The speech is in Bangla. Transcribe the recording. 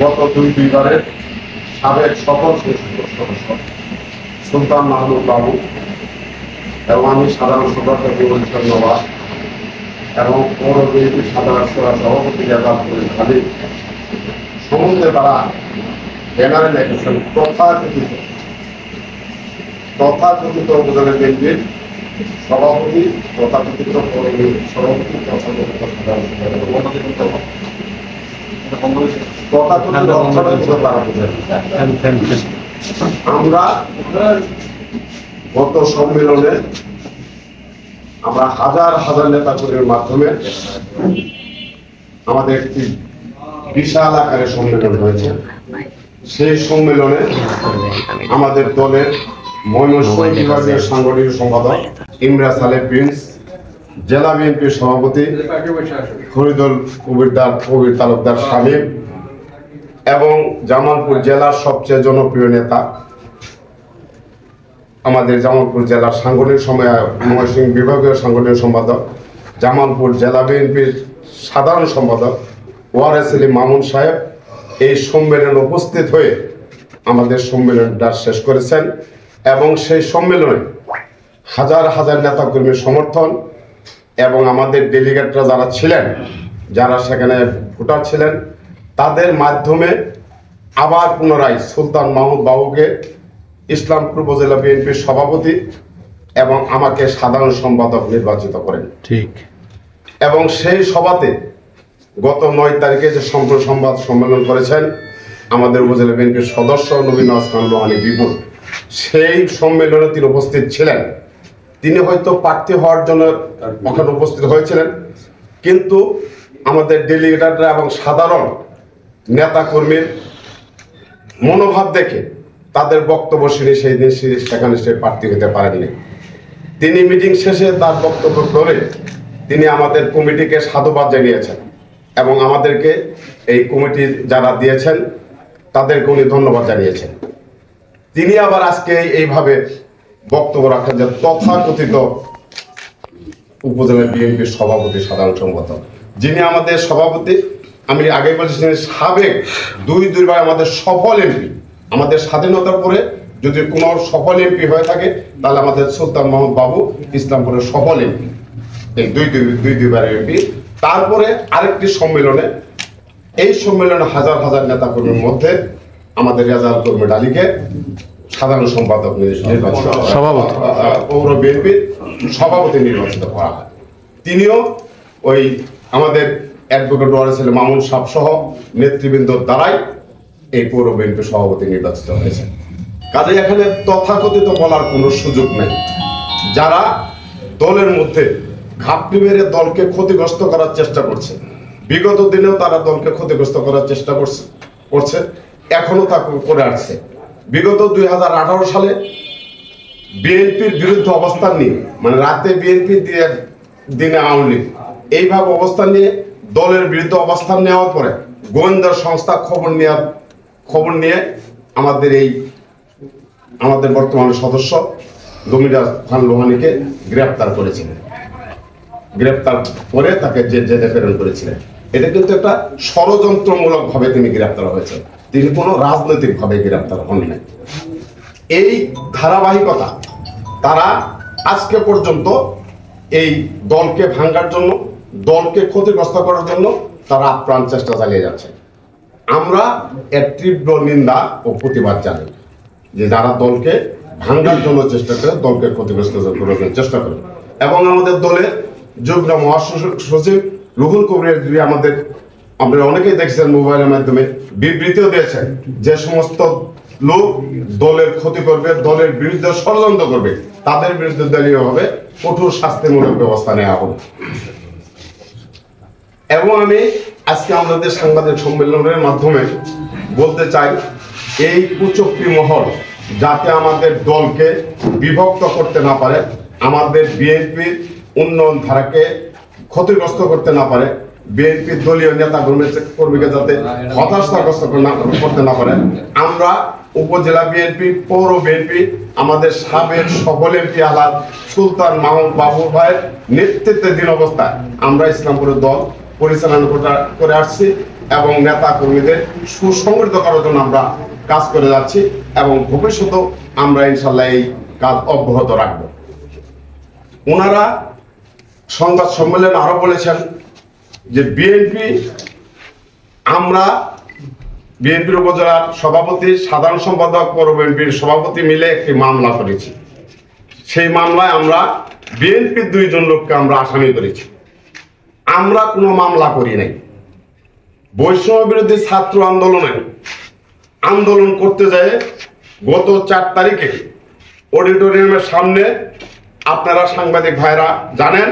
গত দুইবারের সাবেক সকল সদস্য সুলতান মাহমুদ বাবু এবং আমি সাধারণ সম্পাদক ধন্যবাদ এবং পৌর বিএনপি সাধারণ সভাপতি জালালপুর খালিদ সমুদ্রে তারা ব্যানারে লিখেছেন তথাকথিত উপজেলা বিএনপির সভাপতি তথাকথিত পৌর বিএনপির সভাপতি তথাকথিত সাধারণ আমরা গত সম্মেলনে আমরা হাজার হাজার নেতা কর্মীর মাধ্যমে আমাদের একটি বিশাল আকারে সম্মেলন হয়েছে। সেই সম্মেলনে আমাদের দলের ময়মনসিংহ বিভাগীয় সাংগঠনিক সম্পাদক ইমরাজ আলী প্রিন্স, জেলা বিএনপির সভাপতি ফরিদুল কবির তালুকদার শামীম এবং জামালপুর জেলার সবচেয়ে জনপ্রিয় নেতা আমাদের জামালপুর জেলার সাংগঠনিক ময়মনসিংহ বিভাগীয় সাংগঠনিক সম্পাদক, জামালপুর জেলা বিএনপির সাধারণ সম্পাদক ওয়ারেস আলী মামুন সাহেব এই সম্মেলনে উপস্থিত হয়ে আমাদের সম্মেলনটা শেষ করেছেন এবং সেই সম্মেলনে হাজার হাজার নেতাকর্মীর সমর্থন এবং আমাদের ডেলিগেটরা যারা ছিলেন, যারা সেখানে ভোটার ছিলেন, তাদের মাধ্যমে আবার পুনরায় সুলতান মাহমুদ বাবুকে ইসলামপুর উপজেলা বিএনপির সভাপতি এবং আমাকে সাধারণ সম্পাদক নির্বাচিত করেন। ঠিক। এবং সেই সভাতে গত 9 তারিখে যে সংবাদ সম্মেলন করেছেন আমাদের উপজেলা বিএনপির সদস্য নবীন ওসমান লোহানী বিপুল, সেই সম্মেলনে তিনি উপস্থিত ছিলেন। তিনি হয়তো প্রার্থী হওয়ার জন্য ওখানে উপস্থিত হয়েছিলেন, কিন্তু আমাদের ডেলিগেটরা এবং সাধারণ নেতা কর্মীর মনোভাব দেখে তাদের বক্তব্য শুনে সেই দিন সেখানে সে প্রার্থী হতে পারেননি। তিনি মিটিং শেষে তার বক্তব্য করে তিনি আমাদের কমিটিকে সাধুবাদ জানিয়েছেন এবং আমাদেরকে এই কমিটি যারা দিয়েছেন তাদেরকে উনি ধন্যবাদ জানিয়েছেন। তিনি আবার আজকে এইভাবে বক্তব্য রাখেন যে তথাকথিত উপজেলা বিএনপির সভাপতি সাধারণ সম্পাদক, যিনি আমাদের সভাপতি, আমি আগে বলছি সাবেক দুইবার আমাদের সফল এমপি, আমাদের স্বাধীনতার পরে যদি কোনো সফল এমপি হয়ে থাকে তাহলে আমাদের সুলতান মাহমুদ বাবু ইসলামপুরের সফল এমপি, এই দুইবার এমপি। তারপরে আরেকটি সম্মেলনে, এই সম্মেলনে হাজার হাজার নেতা কর্মীর মধ্যে আমাদের রেজাল কর্মী ডালিকে সাধারণ সম্পাদক নির্বাচিত, পৌর বিএনপির সভাপতি নির্বাচিত করা হয়। তিনিও ওই আমাদের অ্যাডভোকেট ওয়ারেস আলী মামুন সাহেব সহ নেতৃবৃন্দর দ্বারাই এই পৌর বিএনপির সভাপতি নির্বাচিত হয়েছে। কাজে এখানে তথাকথিত বলার কোনো সুযোগ নেই। যারা দলের মধ্যে ঘাপটি মেরে দলকে ক্ষতিগ্রস্ত করার চেষ্টা করছে, বিগত দিনেও তারা দলকে ক্ষতিগ্রস্ত করার চেষ্টা করছে, এখনো তা করে আসছে। বিগত 2018 সালে বিএনপির বিরুদ্ধে অবস্থান নিয়ে, মানে রাতে বিএনপি দিয়ে দিনে আওয়ামী লীগ, এইভাবে অবস্থান নিয়ে দলের বিরুদ্ধে অবস্থান নেওয়ার পরে গোয়েন্দা সংস্থা খবর নিয়ে আমাদের বর্তমানে সদস্য জমিদার খান লোহানীকে গ্রেপ্তার করেছিলেন। গ্রেপ্তার করে তাকে জেলে প্রেরণ করেছিলেন। এটা কিন্তু একটা ষড়যন্ত্রমূলক ভাবে তিনি গ্রেপ্তার হয়েছেন, তিনি কোনো রাজনৈতিক ভাবে গ্রেপ্তার হন নাই। এই ধারাবাহিকতা তারা আজকে পর্যন্ত এই দলকে ভাঙার জন্য, দলকে ক্ষতিগ্রস্ত করার জন্য তারা আপ্রাণ চেষ্টা চালিয়ে যাচ্ছে। আমরা এর তীব্র নিন্দা ও প্রতিবাদ জানাই যে যারা দলকে ভাঙার জন্য চেষ্টা করে, দলকে ক্ষতিগ্রস্ত করার জন্য চেষ্টা করে। এবং আমাদের দলের যুগ্ম মহাসচিব রুহুল কবির আমরা অনেকেই দেখছেন মোবাইলের মাধ্যমে বিবৃতিও দিয়েছেন যে সমস্ত লোক দলের ক্ষতি করবে, দলের বিরুদ্ধে ষড়যন্ত্র করবে, তাদের বিরুদ্ধে দলীয়ভাবে কঠোর শাস্তিমূলক ব্যবস্থা নেওয়া হবে। এবং আমি আজকে আমাদের সাংবাদিক সম্মেলনের মাধ্যমে বলতে চাই, এই কুচক্রী মহল যাতে আমাদের দলকে বিভক্ত করতে না পারে, আমাদের বিএনপির উন্নয়ন ধারাকে ক্ষতিগ্রস্ত করতে না পারে, বিএনপির দলীয় নেতা কর্মীকে যাতে হতাশাগ্রস্ত করতে না পারে, আমরা উপজেলা বিএনপি, পৌর বিএনপি, আমাদের সাবেক সফল এমপি আলাদ সুলতান মাহমুদ বাবু ভাইয়ের নেতৃত্বে দিন অবস্থায় আমরা ইসলামপুরের দল পরিচালনা করে আসছি এবং নেতা কর্মীদের সুসংগঠিত করার জন্য আমরা কাজ করে যাচ্ছি এবং ভবিষ্যতেও আমরা ইনশাল্লাহ এই কাজ অব্যাহত রাখব। ওনারা সংবাদ সম্মেলনে আরো বলেছেন যে বিএনপির উপজেলার সভাপতি, সাধারণ সম্পাদক, পৌর বিএনপির সভাপতি মিলে একটি মামলা করেছি। সেই মামলায় আমরা বিএনপির 2 জন লোককে আমরা আসামি করেছি। আমরা কোনো মামলা করি নাই। বৈষম্য বিরোধী ছাত্র আন্দোলন করতে যায় গত 4 তারিখে অডিটোরিয়ামের সামনে, আপনারা সাংবাদিক ভাইরা জানেন,